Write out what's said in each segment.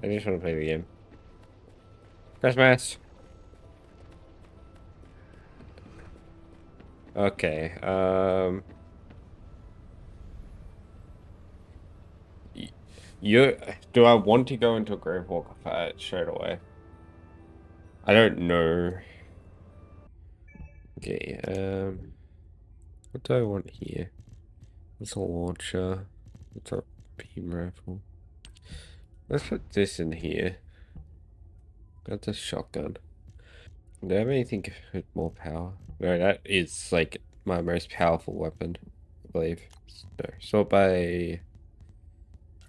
I just want to play the game. Christmas. Okay. Do I want to go into a Gravewalker fight straight away? I don't know. Okay. What do I want here? It's a launcher. It's a beam rifle. Let's put this in here. That's a shotgun. Do I have anything with more power? No, that is like my most powerful weapon, I believe. No, sort by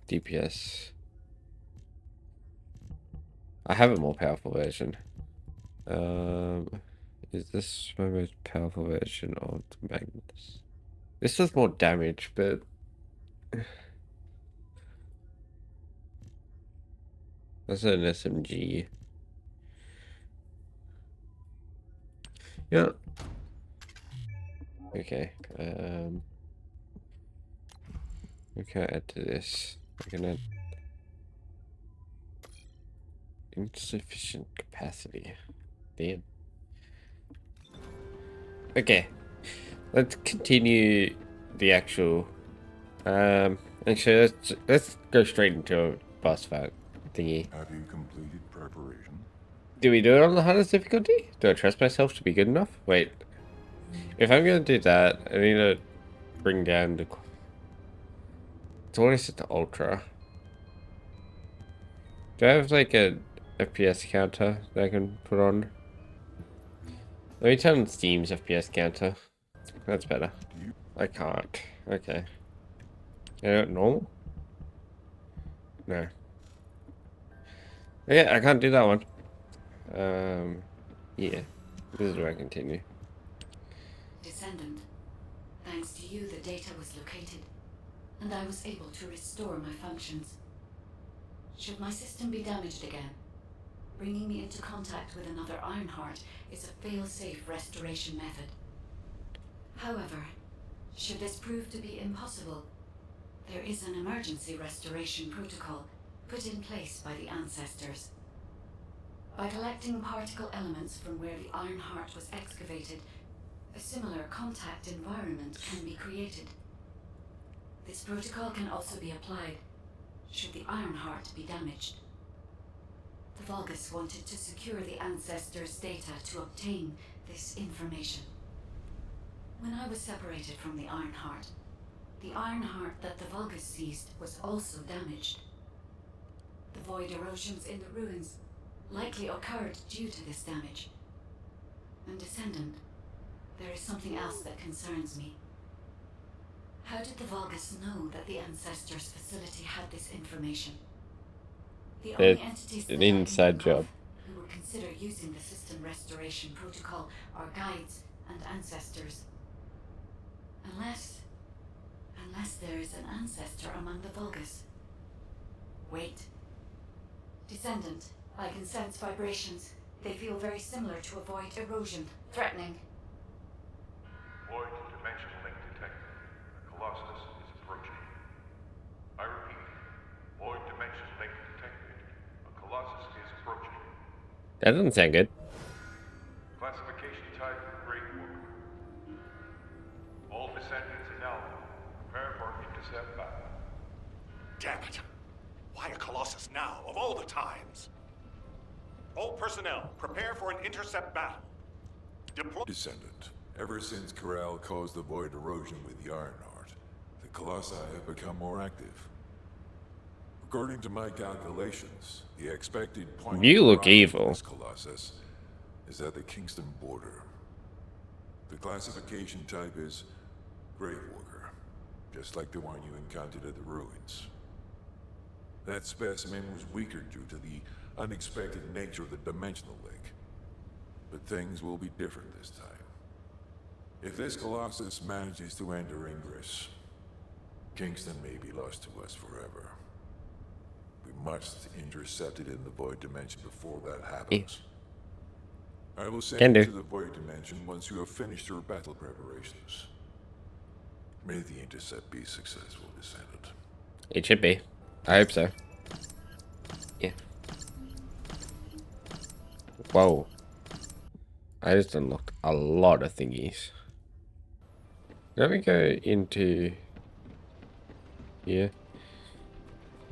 DPS. I have a more powerful version. Is this my most powerful version of the Magnus? This does more damage, but that's an SMG. Yeah. Okay. We can add to this. We can add insufficient capacity. Damn. Okay. Let's continue the actual. Actually, let's go straight into a boss fight thingy. Have you completed preparation? Do we do it on the hardest difficulty? Do I trust myself to be good enough? Wait. If I'm gonna do that, I need to bring down the. So what is it, the ultra? Do I have like a FPS counter that I can put on? Let me turn on Steam's FPS counter. That's better. I can't. Okay. Normal? No. Okay, I can't do that one. Yeah. This is where I continue. Descendant, thanks to you, the data was located, and I was able to restore my functions. Should my system be damaged again, bringing me into contact with another Ironheart is a fail-safe restoration method. However, should this prove to be impossible, there is an emergency restoration protocol put in place by the ancestors. By collecting particle elements from where the Ironheart was excavated, a similar contact environment can be created. This protocol can also be applied should the Ironheart be damaged. The Vulgus wanted to secure the ancestors' data to obtain this information. When I was separated from the Ironheart that the Vulgus seized was also damaged. The void erosions in the ruins likely occurred due to this damage. And Descendant, there is something else that concerns me. How did the Vulgus know that the Ancestors' facility had this information? The only entities that an inside job. who would consider using the system restoration protocol are guides and ancestors. Unless there is an ancestor among the Vulgus. Wait. Descendant, I can sense vibrations. They feel very similar to a void erosion. Threatening. Void dimension link detected. The Colossus is approaching. I repeat, void dimension link detected. A Colossus is approaching. That doesn't sound good. Classification type, Great Walker. All descendants in Alpha. Prepare for intercept battle. Damn it! Why a Colossus now, of all the times? All personnel, prepare for an intercept battle. Deploy... Descendant. Ever since Corral caused the void erosion with the Ironheart, the Colossi have become more active. According to my calculations, the expected point You of look arrival evil. of this Colossus is at the Kingston border. The classification type is Gravewalker, just like the one you encountered at the ruins. That specimen was weaker due to the unexpected nature of the dimensional link. But things will be different this time. If this Colossus manages to enter Ingress, Kingston may be lost to us forever. We must intercept it in the Void Dimension before that happens. I will send you to the Void Dimension once you have finished your battle preparations. May the intercept be successful, Descendant. It should be. I hope so. Yeah. Whoa. I just unlocked a lot of thingies. Let me go into here.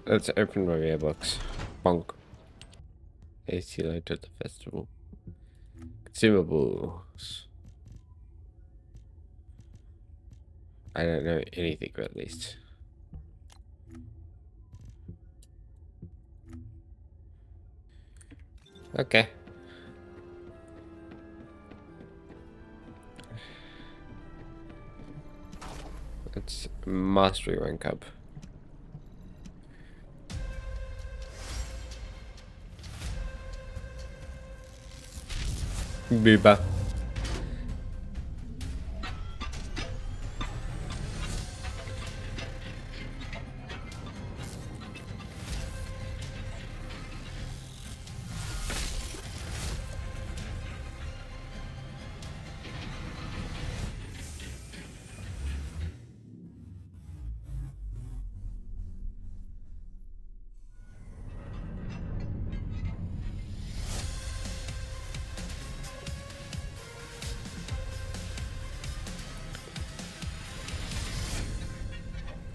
Let's open my mailbox. Bonk. AC light at the festival. Consumables. I don't know anything about these. Okay. It's mastery rank up. Booba.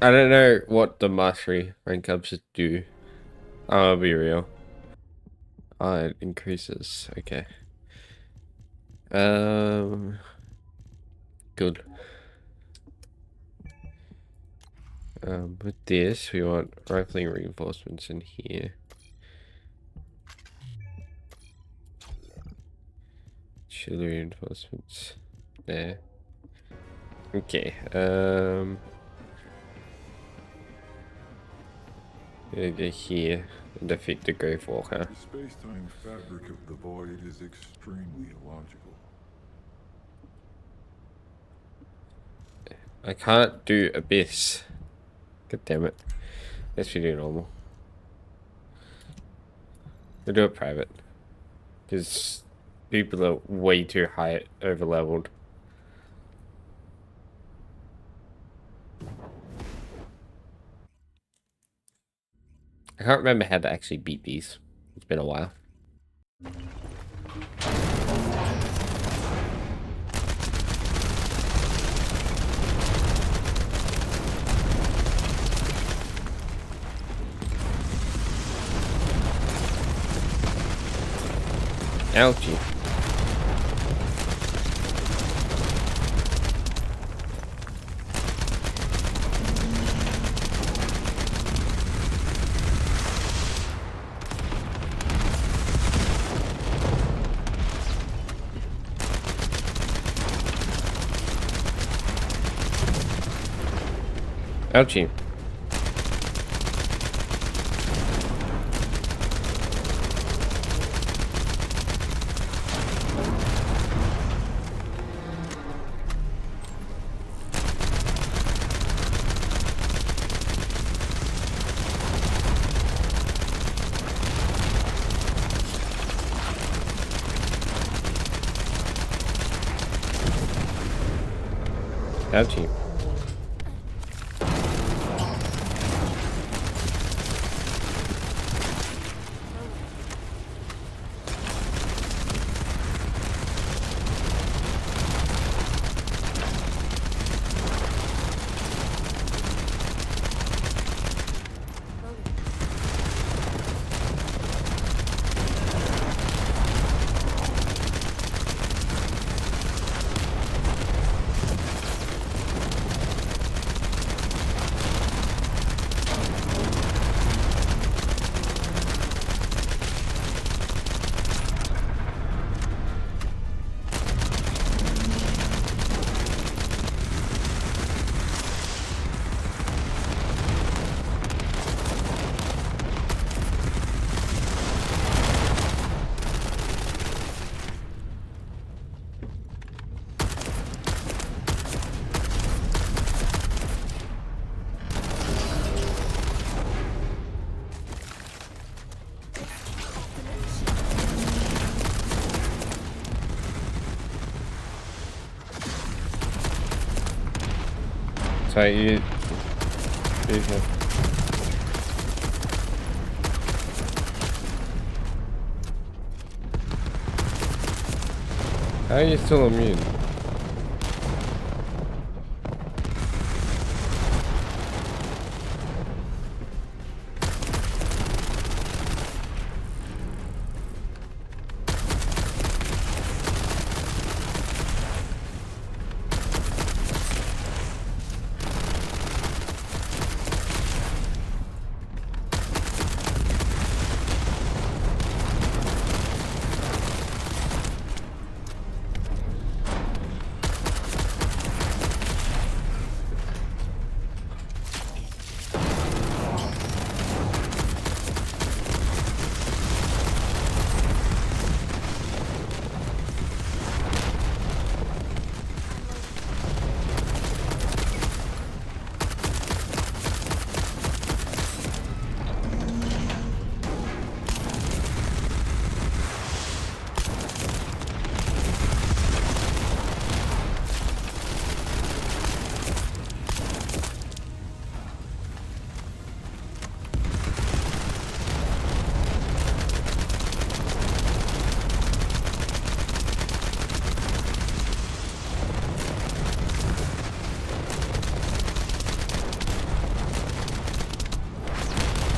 I don't know what the mastery rank ups do. I'll be real. It increases. Okay. Good. With this, we want rifling reinforcements in here. Artillery reinforcements there. Okay. Gonna go here and defeat the Grave Walker. The space-time fabric of the void is extremely illogical. I can't do Abyss. God damn it. Let's do normal. We'll do it private. Because people are way too high over leveled. I can't remember how to actually beat these. It's been a while. Ouchie. Ouchie. Ouchie. So you How are you still immune?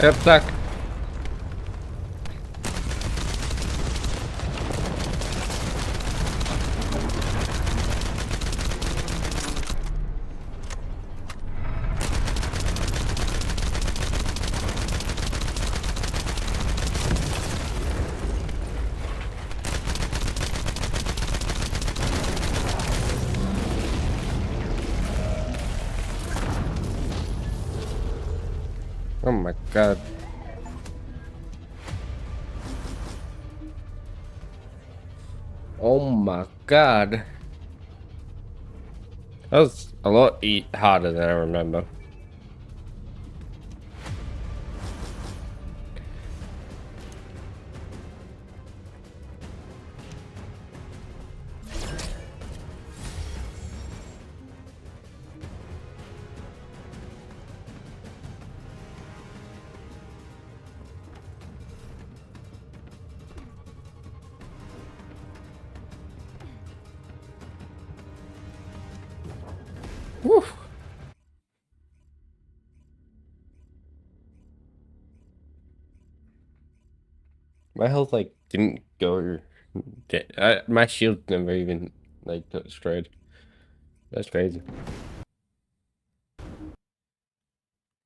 Yep, stuck. Oh my god. Oh my god. That was a lot harder than I remember. Whew. My health like didn't go. My shield never even like got destroyed. That's crazy.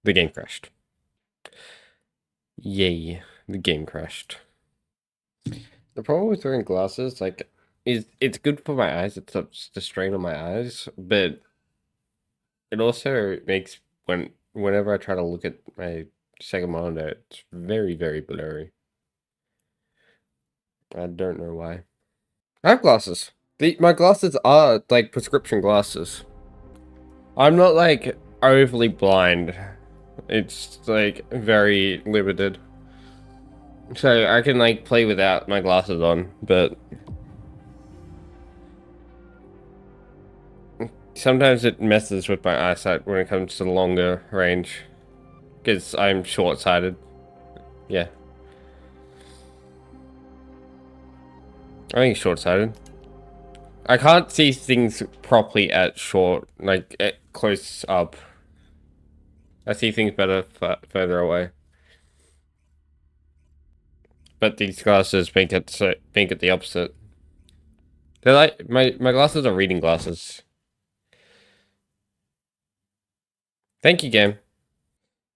The game crashed. Yay! The game crashed. The problem with wearing glasses, like, is it's good for my eyes. It stops the strain on my eyes, but it also makes whenever I try to look at my second monitor, it's very, very blurry. I don't know why. I have glasses. My glasses are like prescription glasses. I'm not like overly blind. It's like very limited. So I can like play without my glasses on, but sometimes it messes with my eyesight when it comes to the longer range. Because I'm short-sighted. Yeah. I think short-sighted. I can't see things properly at short, like at close up. I see things better further away. But these glasses make it the opposite. They're like my glasses are reading glasses. Thank you, game.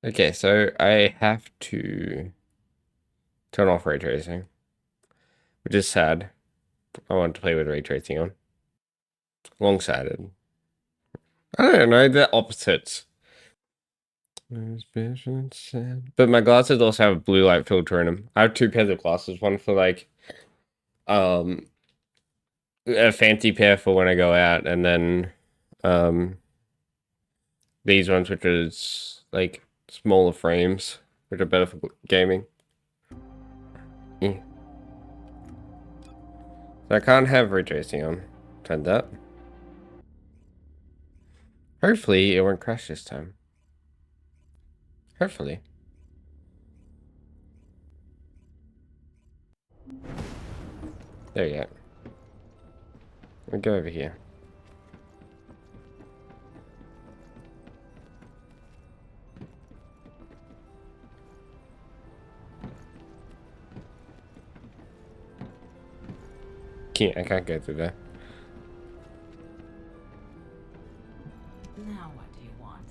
Okay, so I have to turn off ray tracing, which is sad. I want to play with ray tracing on. Long-sighted. I don't know, they're opposites. But my glasses also have a blue light filter in them. I have two pairs of glasses, one for like a fancy pair for when I go out, and then these ones which is like smaller frames, which are better for gaming. Yeah. So I can't have ray tracing on. Tried that. Hopefully it won't crash this time. Hopefully. There you go. I'll go over here. I can't go through there. Now what do you want?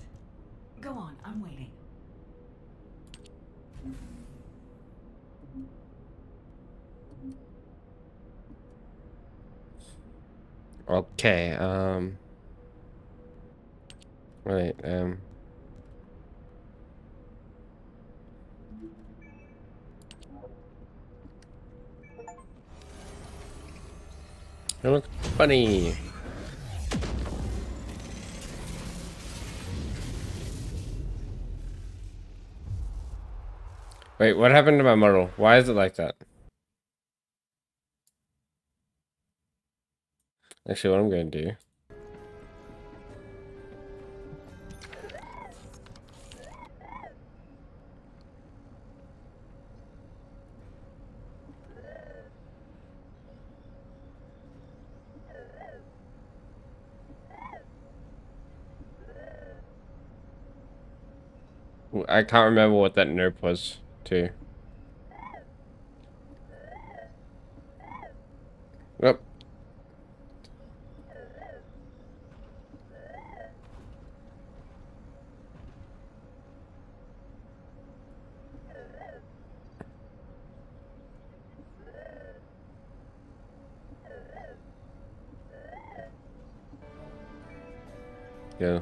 Go on, I'm waiting. Okay, wait, it looks funny. Wait, what happened to my model? Why is it like that? Actually, what I'm going to do. I can't remember what that nerf was, too. Yep. Yeah.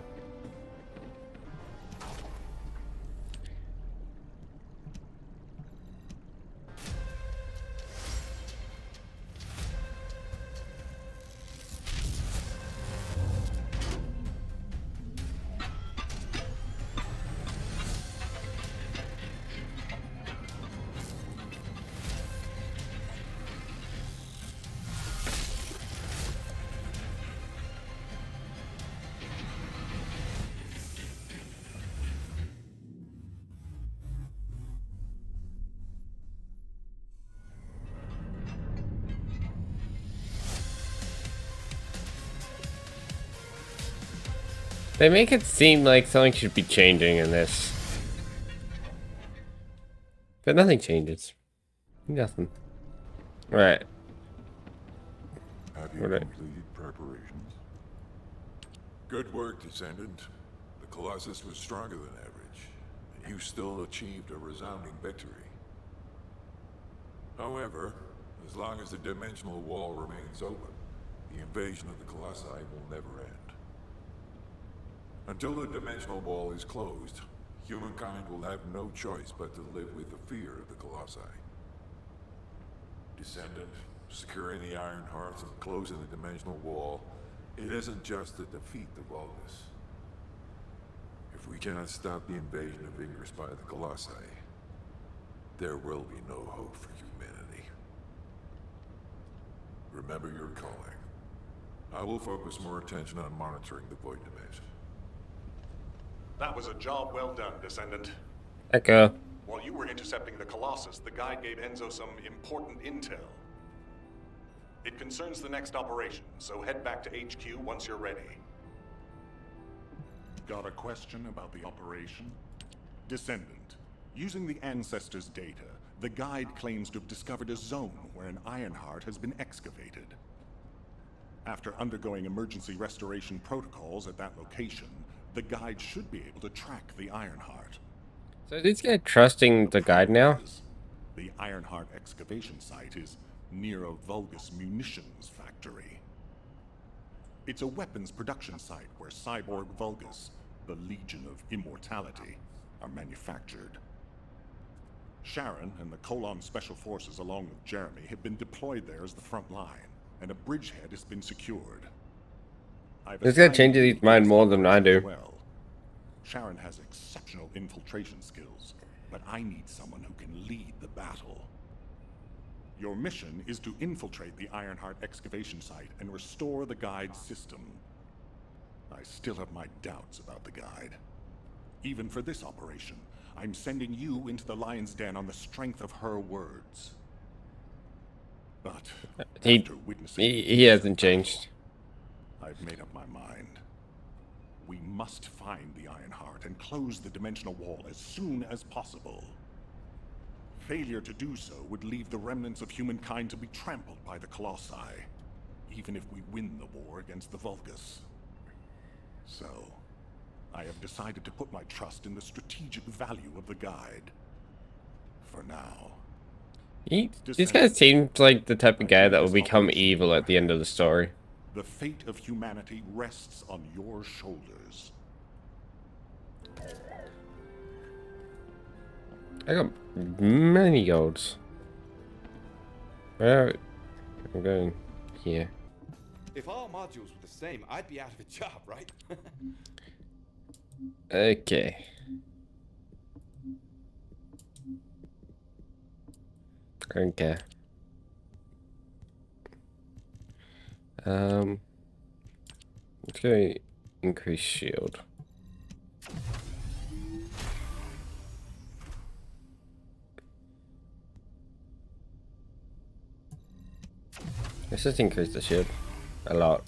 They make it seem like something should be changing in this. But nothing changes. Nothing. Right. Have you Right. completed preparations? Good work, Descendant. The Colossus was stronger than average, and you still achieved a resounding victory. However, as long as the dimensional wall remains open, the invasion of the Colossi will never end. Until the dimensional wall is closed, humankind will have no choice but to live with the fear of the Colossi. Descendant, securing the Iron Hearts and closing the dimensional wall, it isn't just to defeat the Vulgus. If we cannot stop the invasion of Ingress by the Colossi, there will be no hope for humanity. Remember your calling. I will focus more attention on monitoring the Void Dimension. That was a job well done, Descendant. Echo. While you were intercepting the Colossus, the guide gave Enzo some important intel. It concerns the next operation, so head back to HQ once you're ready. Got a question about the operation? Descendant, using the Ancestors' data, the guide claims to have discovered a zone where an Ironheart has been excavated. After undergoing emergency restoration protocols at that location, the guide should be able to track the Ironheart. So these guys trusting the guide now? The Ironheart excavation site is near a Vulgus munitions factory. It's a weapons production site where cyborg Vulgus, the Legion of Immortality, are manufactured. Sharon and the Colon Special Forces along with Jeremy have been deployed there as the front line, and a bridgehead has been secured. This guy changes his mind more than I do. Well, Sharon has exceptional infiltration skills, but I need someone who can lead the battle. Your mission is to infiltrate the Ironheart excavation site and restore the guide system. I still have my doubts about the guide. Even for this operation, I'm sending you into the Lion's Den on the strength of her words. But He after witnessing he hasn't changed. I've made up my mind. We must find the Ironheart and close the dimensional wall as soon as possible. Failure to do so would leave the remnants of humankind to be trampled by the Colossi, even if we win the war against the Vulgus. So, I have decided to put my trust in the strategic value of the guide. For now. This guy seems like the type of guy that will become evil at the end of the story. The fate of humanity rests on your shoulders. I got many golds. Where? I'm going here. If all modules were the same, I'd be out of a job, right? Okay. Okay. Let's go increase shield. Let's just increase the shield a lot.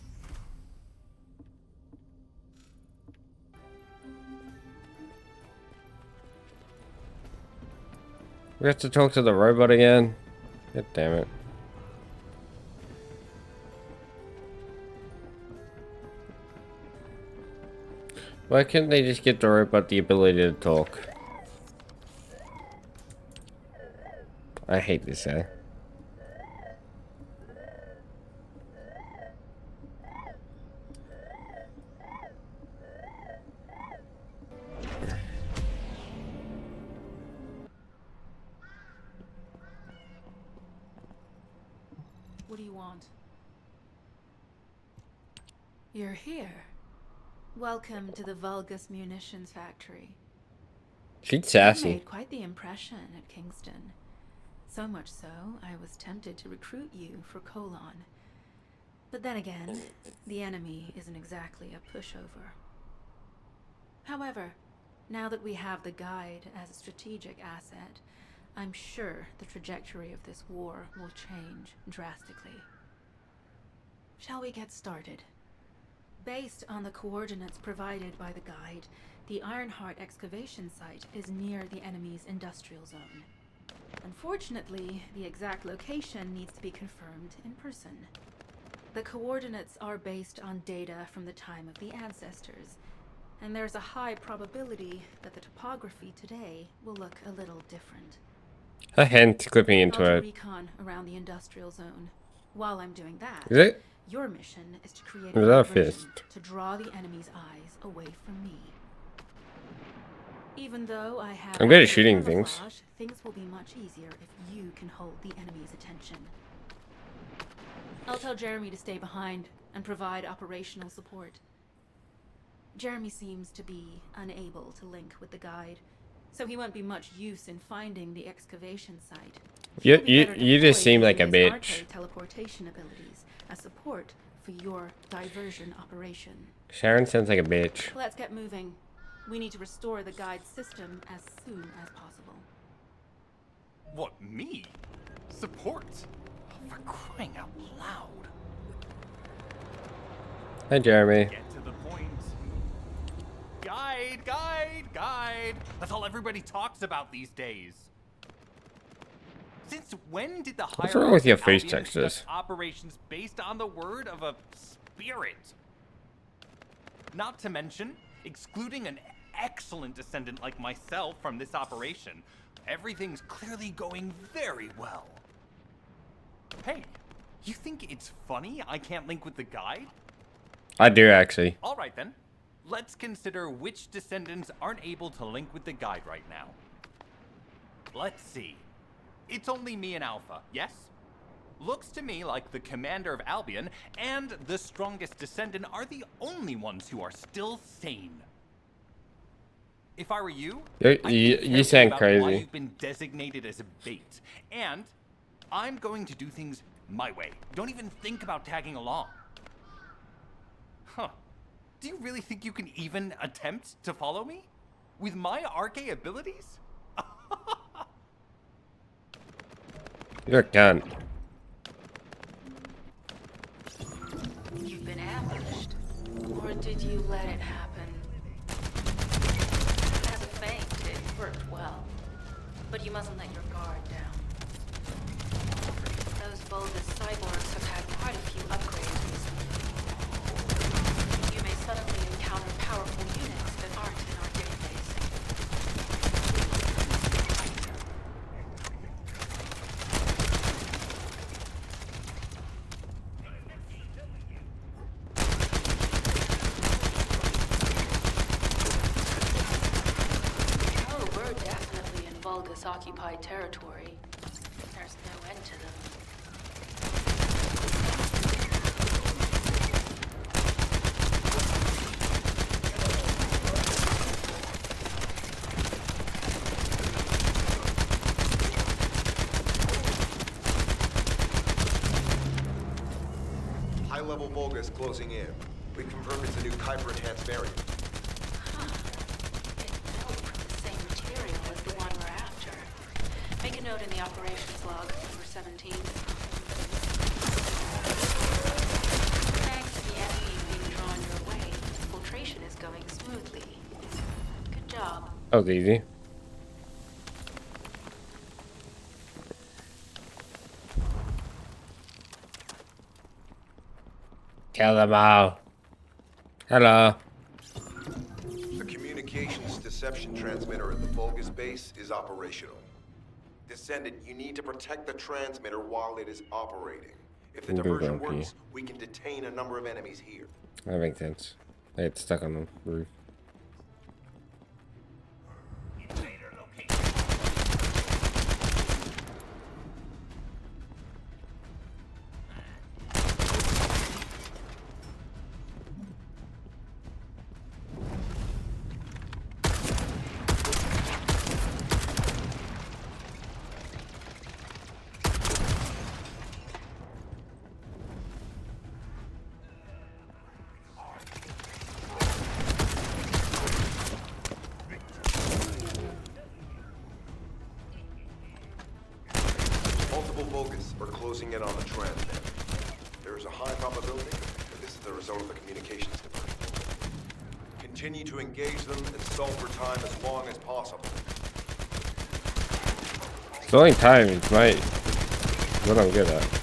We have to talk to the robot again. God damn it. Why can't they just get the robot the ability to talk? I hate this guy. What do you want? You're here. Welcome to the Vulgus Munitions Factory. She's You sassy. made quite the impression at Kingston. So much so, I was tempted to recruit you for Colon. But then again, the enemy isn't exactly a pushover. However, now that we have the guide as a strategic asset, I'm sure the trajectory of this war will change drastically. Shall we get started? Based on the coordinates provided by the guide, the Ironheart excavation site is near the enemy's industrial zone. Unfortunately, the exact location needs to be confirmed in person. The coordinates are based on data from the time of the ancestors, and there's a high probability that the topography today will look a little different. Her hand's clipping into I'll it. do recon around the industrial zone. While I'm doing that, Is it? your mission is to create Is a that a diversion fist? to draw the enemy's eyes away from me. Even though I have I'm good at active shooting things. camouflage, things will be much easier if you can hold the enemy's attention. I'll tell Jeremy to stay behind and provide operational support. Jeremy seems to be unable to link with the guide, so he won't be much use in finding the excavation site. You- He'll be you- better you just deployed seem like a using his bitch. arcade teleportation abilities as support for your diversion operation. Sharon sounds like a bitch. Let's get moving. We need to restore the guide system as soon as possible. What, me? Support? For crying out loud. Hi, Jeremy. Get to the point. Guide, guide, guide. That's all everybody talks about these days. Since when did the What's wrong with your face Albion textures? conduct operations based on the word of a spirit? Not to mention, excluding an excellent descendant like myself from this operation, everything's clearly going very well. Hey, you think it's funny I can't link with the guide? I do actually. All right then. Let's consider which descendants aren't able to link with the guide right now. Let's see. It's only me and Alpha, yes? Looks to me like the commander of Albion and the strongest descendant are the only ones who are still sane. If I were you, I'd be You careful sound about why crazy. you've been designated as a bait. And I'm going to do things my way. Don't even think about tagging along. Huh. Do you really think you can even attempt to follow me? With my RK abilities? You're a cunt. You've been ambushed. Don't let your guard down. Those Vulgus cyborgs have had quite a few upgrades recently. You may suddenly encounter powerful units that aren't in our database. Oh, we're definitely in Vulgus-occupied territory. There's no end to them. High-level Vulgus closing in. We confirm it's a new Kuiper-enhanced variant. Huh. It's built from the same material as the one we're after. Make a note in the operations log, number 17. Thanks to the enemy being drawn your way, infiltration is going smoothly. Good job. That was easy. Kill them all. Hello. The communications deception transmitter at the Vulgus base is operational. Descendant, you need to protect the transmitter while it is operating. If the diversion Okay. works, we can detain a number of enemies here. That makes sense. I get stuck on the roof. Multiple Vulgus are closing in on the transmitter. There is a high probability that this is the result of the communications diversion. Continue to engage them and stall for time as long as possible. Slowing time is what I'm good at.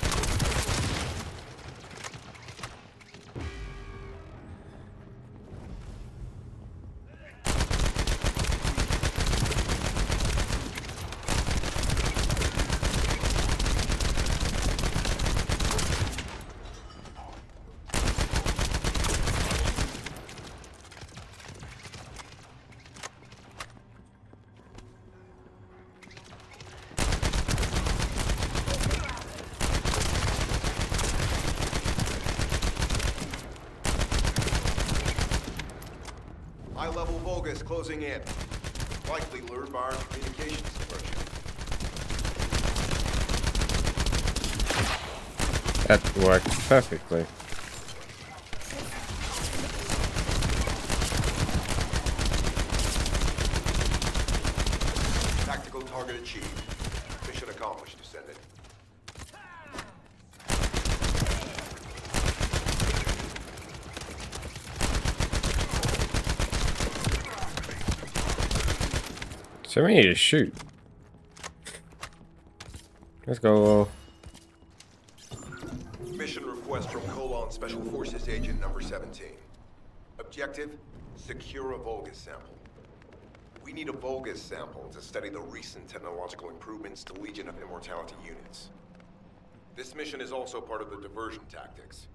High-level Vulgus closing in. Likely lured by our communications diversion. That worked perfectly. Tactical target achieved. Mission accomplished, Descendant. So we need to shoot. Let's go. Mission request from Colon Special Forces Agent number 17. Objective, secure a Vulgus sample. We need a Vulgus sample to study the recent technological improvements to Legion of Immortality units. This mission is also part of the diversion tactics.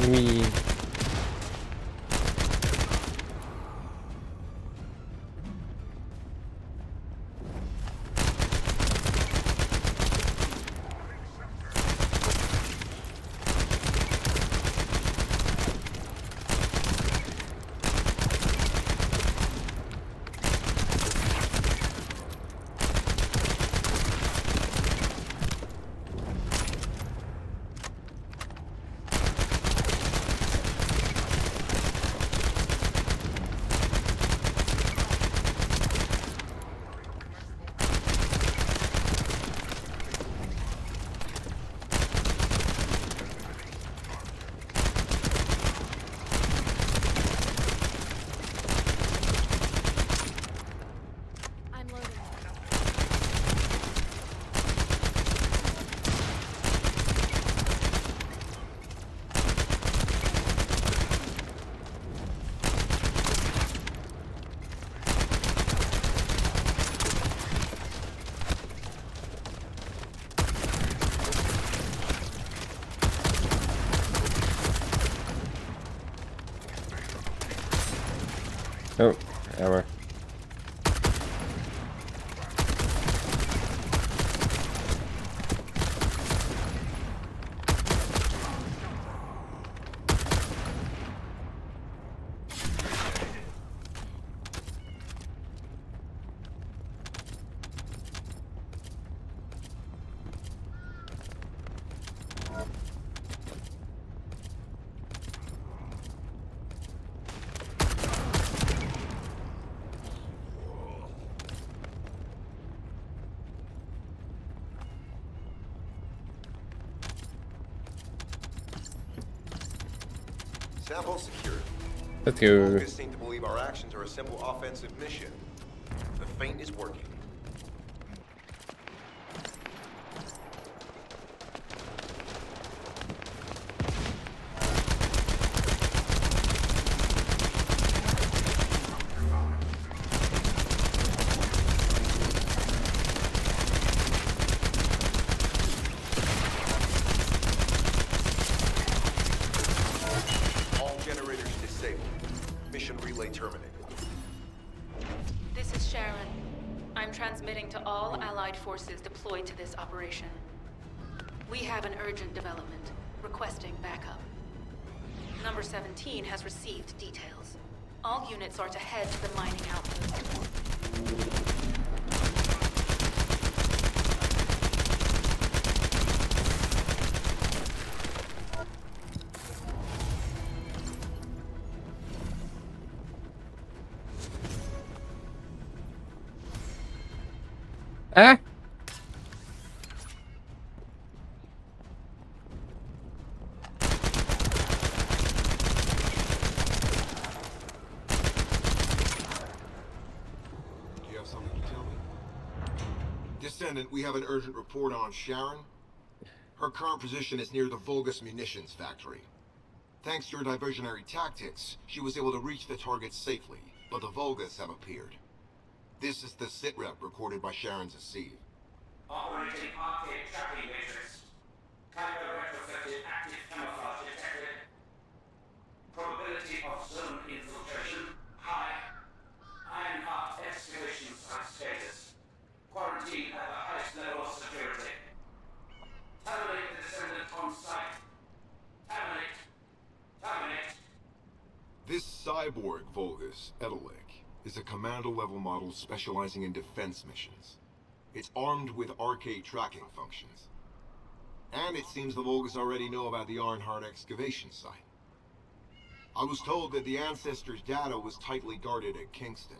We Oh, armor. Sample secured. Let's The go. Vulgus seem to believe our actions are a simple offensive mission. The feint is working. All generators disabled. Mission relay terminated. This is Sharon. I'm transmitting to all Allied forces deployed to this operation. We have an urgent development, requesting backup. Number 17 has received details. All units are to head to the mining outpost. Ah! Do you have something to tell me? Descendant, we have an urgent report on Sharon. Her current position is near the Vulgus munitions factory. Thanks to your diversionary tactics, she was able to reach the target safely, but the Vulgus have appeared. This is the sitrep recorded by Sharon's Asiv. Operating arcade tracking matrix. Type of retrofitted active camouflage detected. Probability of zone infiltration high. Ironheart excavation site status. Quarantine at the highest level of security. Terminate the descendant on site. Terminate. Terminate. This cyborg Vulgus, Edelek, is a commando-level model specializing in defense missions. It's armed with arcade tracking functions. And it seems the Vulgus already know about the Ironheart excavation site. I was told that the Ancestors' data was tightly guarded at Kingston.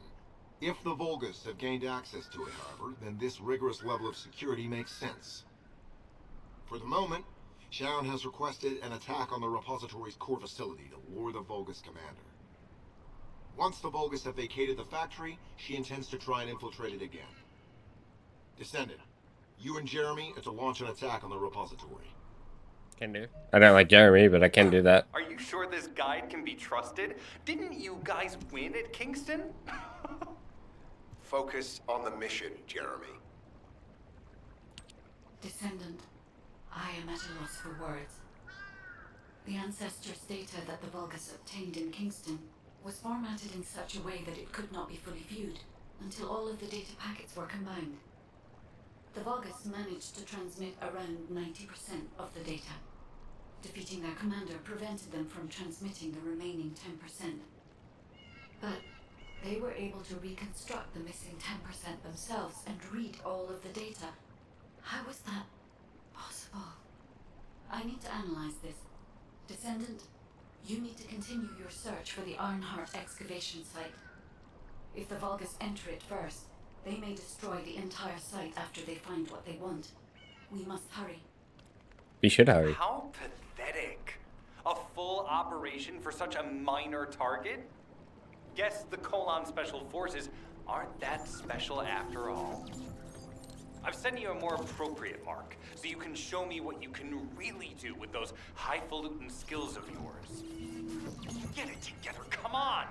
If the Vulgus have gained access to it, however, then this rigorous level of security makes sense. For the moment, Sharon has requested an attack on the repository's core facility to lure the Vulgus commander. Once the Vulgus have vacated the factory, she intends to try and infiltrate it again. Descendant, you and Jeremy are to launch an attack on the repository. Can do. I don't like Jeremy, but I can do that. Are you sure this guide can be trusted? Didn't you guys win at Kingston? Focus on the mission, Jeremy. Descendant, I am at a loss for words. The Ancestors' data that the Vulgus obtained in Kingston was formatted in such a way that it could not be fully viewed until all of the data packets were combined. The Vulgus managed to transmit around 90% of the data. Defeating their commander prevented them from transmitting the remaining 10%. But they were able to reconstruct the missing 10% themselves and read all of the data. How was that possible? I need to analyze this. Descendant, you need to continue your search for the Ironheart excavation site. If the Vulgus enter it first, they may destroy the entire site after they find what they want. We must hurry. We should hurry. How pathetic. A full operation for such a minor target? Guess the Colon Special Forces aren't that special after all. I've sent you a more appropriate mark, so you can show me what you can really do with those highfalutin skills of yours. Get it together, come on!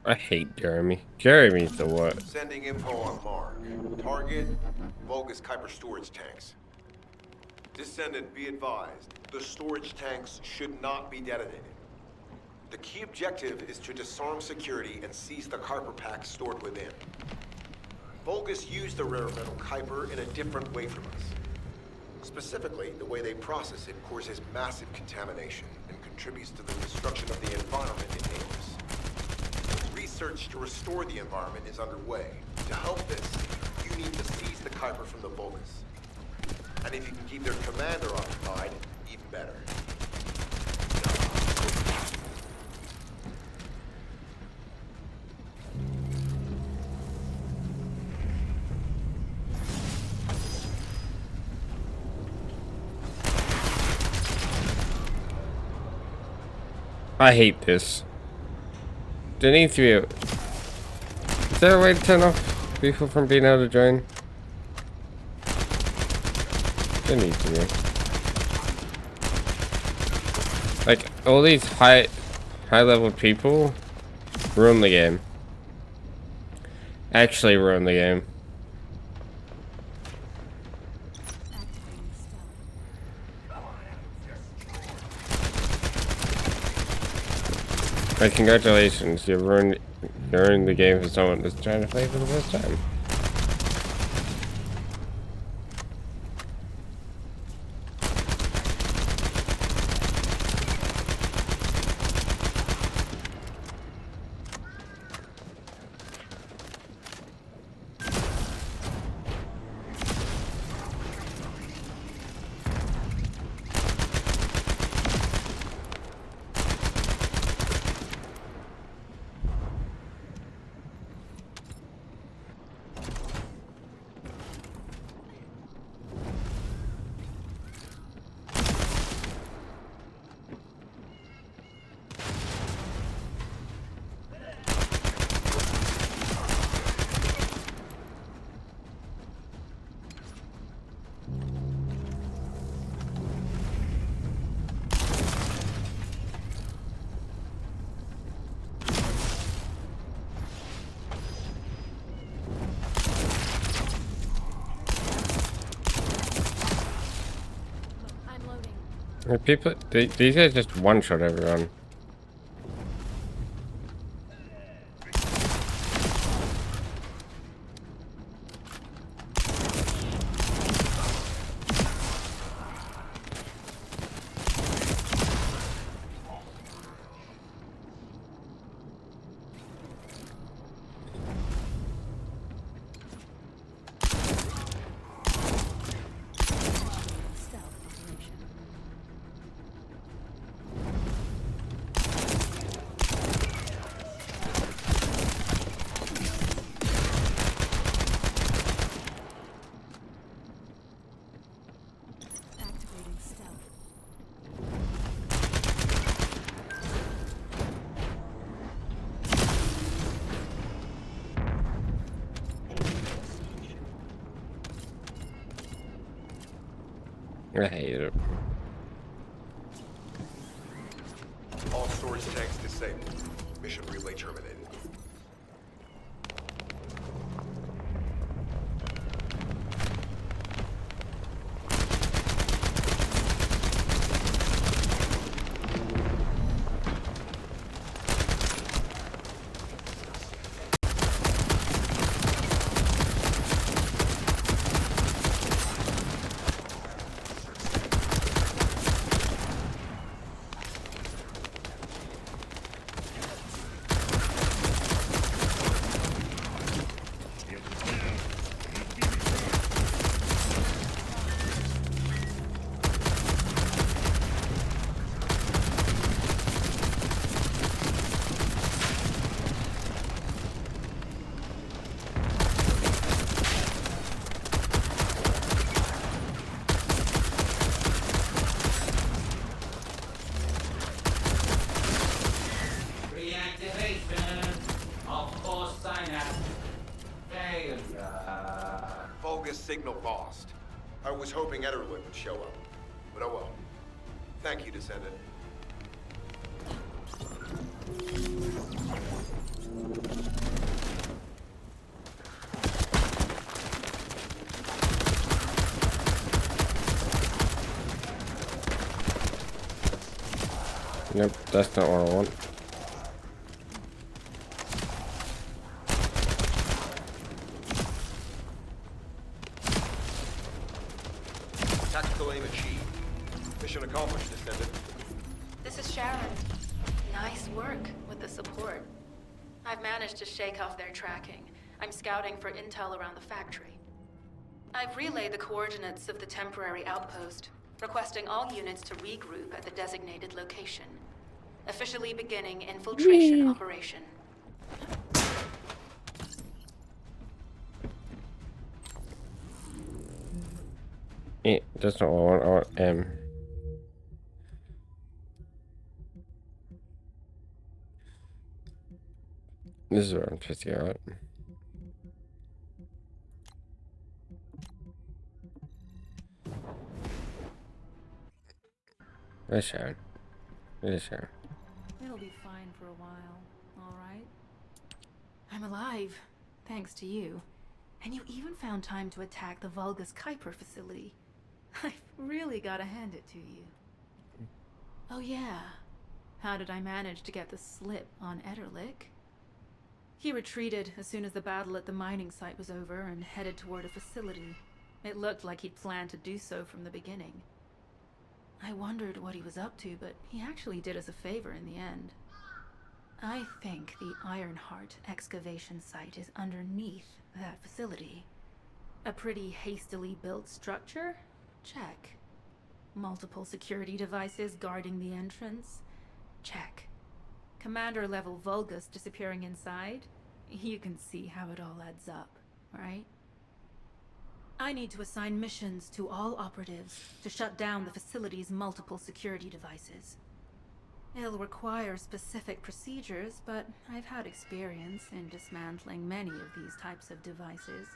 I hate Jeremy. Jeremy's the worst. Sending info on mark. Target, Vulgus Kuiper storage tanks. Descendant, be advised. The storage tanks should not be detonated. The key objective is to disarm security and seize the Kuiper pack stored within. Vulgus used the rare metal Kuiper in a different way from us. Specifically, the way they process it causes massive contamination and contributes to the destruction of the environment it enters. Research to restore the environment is underway. To help this, you need to seize the Kuiper from the Vulgus. And if you can keep their commander occupied, even better. I hate this. There needs to be a... Is there a way to turn off people from being able to join? There needs to be. Like, all these high level people ruin the game. Actually ruin the game. Like, congratulations, you ruined the game for someone that's trying to play for the first time. People, these guys just one-shot everyone. I hate it. All storage tanks disabled. Mission relay terminated. Signal lost. I was hoping Ederlin would show up, but oh well. Thank you, Descendant. Nope, that's not what I want. work with the support. I've managed to shake off their tracking. I'm scouting for intel around the factory. I've relayed the coordinates of the temporary outpost, requesting all units to regroup at the designated location. Officially beginning infiltration operation. That's not what I want. This is where I'm supposed to go, right? Where's Sharon? Where's Sharon? It'll be fine for a while, all right? I'm alive, thanks to you. And you even found time to attack the Vulgus Kuiper facility. I've really gotta hand it to you. Oh yeah, how did I manage to get the slip on Ederlich? He retreated as soon as the battle at the mining site was over and headed toward a facility. It looked like he'd planned to do so from the beginning. I wondered what he was up to, but he actually did us a favor in the end. I think the Ironheart excavation site is underneath that facility. A pretty hastily built structure? Check. Multiple security devices guarding the entrance? Check. Commander-level Vulgus disappearing inside? You can see how it all adds up, right? I need to assign missions to all operatives to shut down the facility's multiple security devices. It'll require specific procedures, but I've had experience in dismantling many of these types of devices.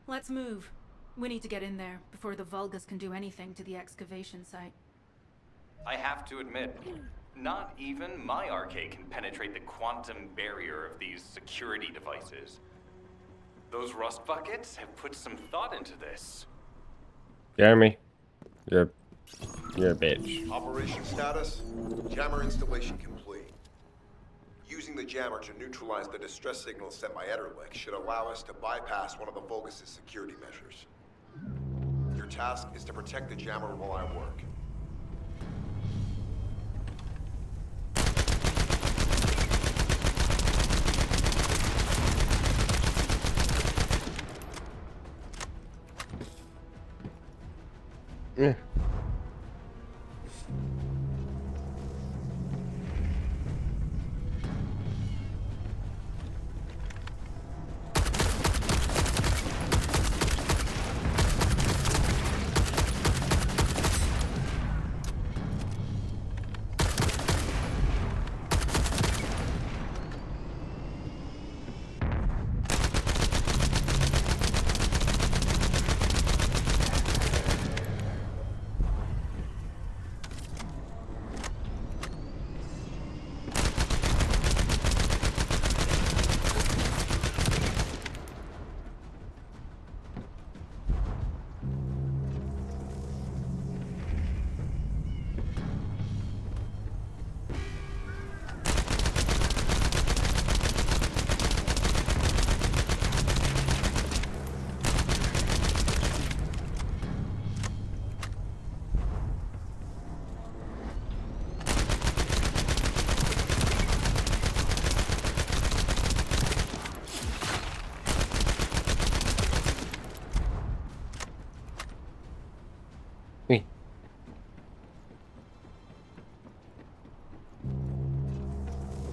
Let's move. We need to get in there before the Vulgus can do anything to the excavation site. I have to admit, not even my arcade can penetrate the quantum barrier of these security devices. Those rust buckets have put some thought into this. Jeremy, you're a bitch. Operation status, jammer installation complete. Using the jammer to neutralize the distress signal sent by Ederlich should allow us to bypass one of the Vulgus' security measures. Your task is to protect the jammer while I work. Yeah.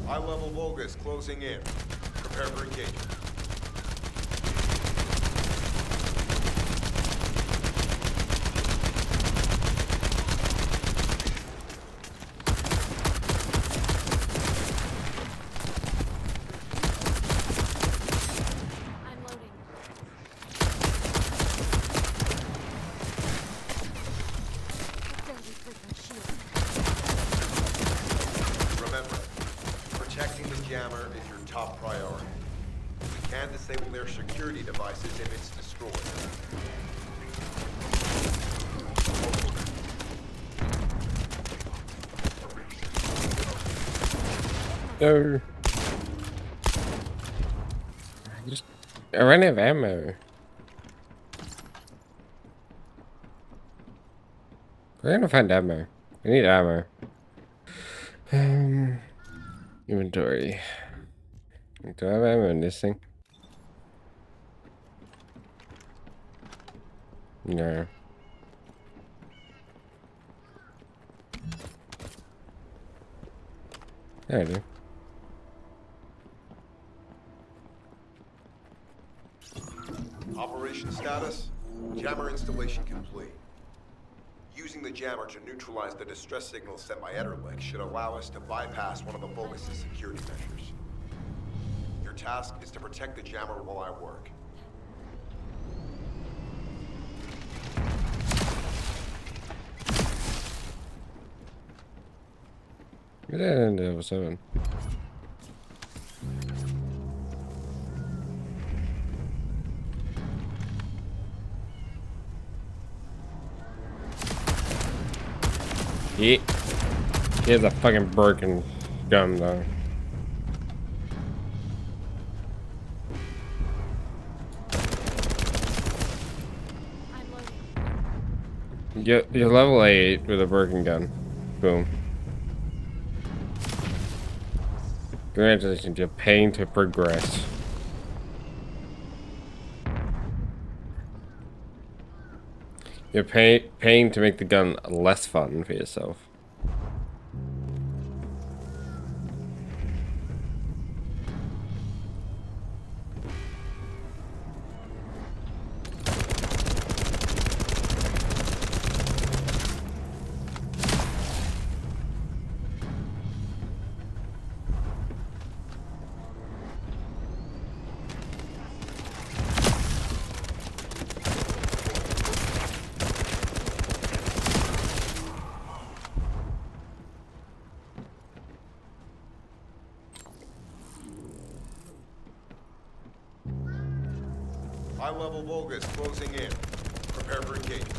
High-level Vulgus closing in. Prepare for engagement. I'm loading. Remember, protecting the jammer is your top priority. We can disable their security devices if it's destroyed. No. I ran out of ammo. We're gonna find ammo. I need ammo. Inventory. Do I have ammo in this thing? No. Yeah, I do. Operation status, jammer installation complete. Using the jammer to neutralize the distress signal sent by Ederlich should allow us to bypass one of the Vulgus' security measures. Your task is to protect the jammer while I work. Get that into level 7. Yeah. Here's a fucking broken gun though. You're level 8 with a broken gun. Boom. Congratulations, you're paying to progress. You're paying to make the gun less fun for yourself. High-level Vulgus closing in. Prepare for engagement.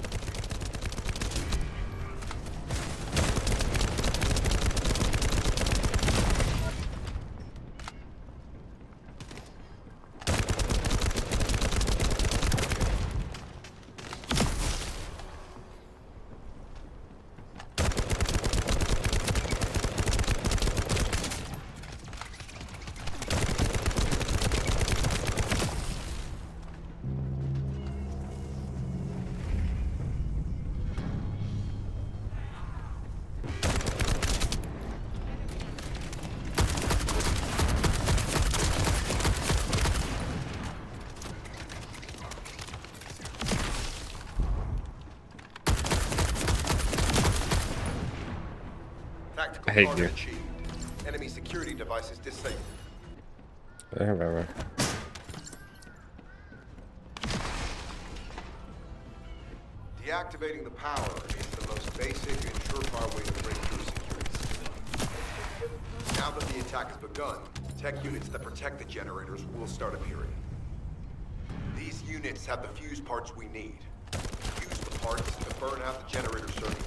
Tactical I hate target you. achieved. Enemy security devices disabled. I have ammo. Deactivating the power is the most basic and surefire way to break through security systems. Now that the attack has begun, tech units that protect the generators will start appearing. These units have the fuse parts we need. Use the parts to burn out the generator circuits.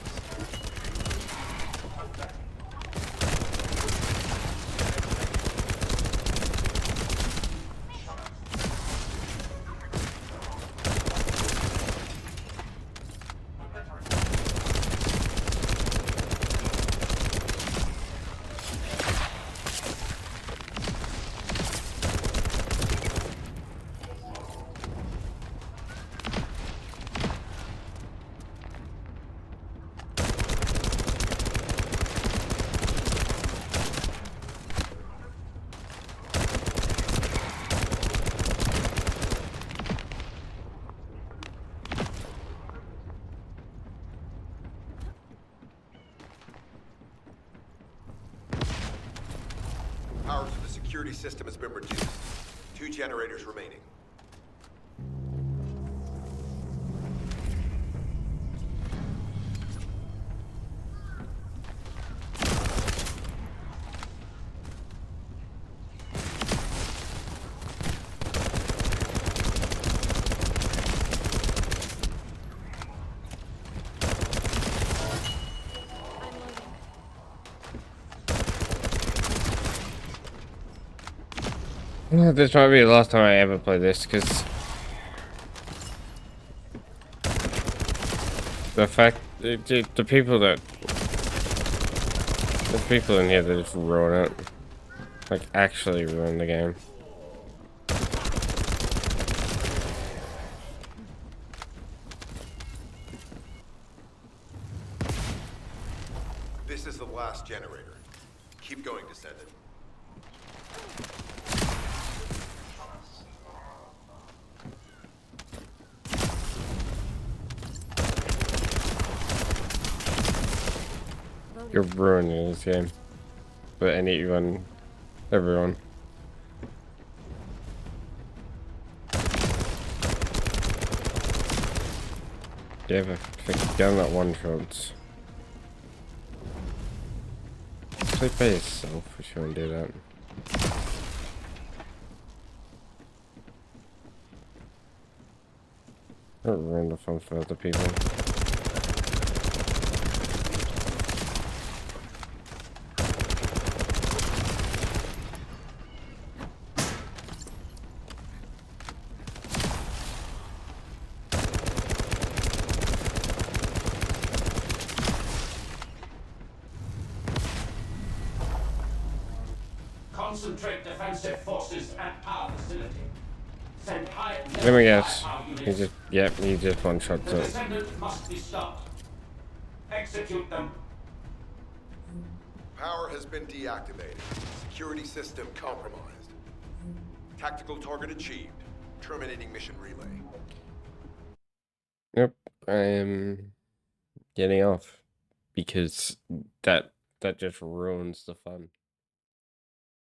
Power to the security system has been reduced. 2 generators remaining. This might be the last time I ever play this, because the fact the people in here that just wrote it. Like, actually ruin the game. This is the last generator. Keep going, Descendant. You're ruining this game. But anyone, everyone. You have a gun that one shots. Play by yourself if you want to do that. Don't ruin the fun for other people. Concentrate defensive forces at our facility. Send high Let me guess. He just, yep, he just one shot The it. Descendant must be stopped. Execute them. Power has been deactivated. Security system compromised. Tactical target achieved. Terminating mission relay. Yep, I am getting off because that just ruins the fun.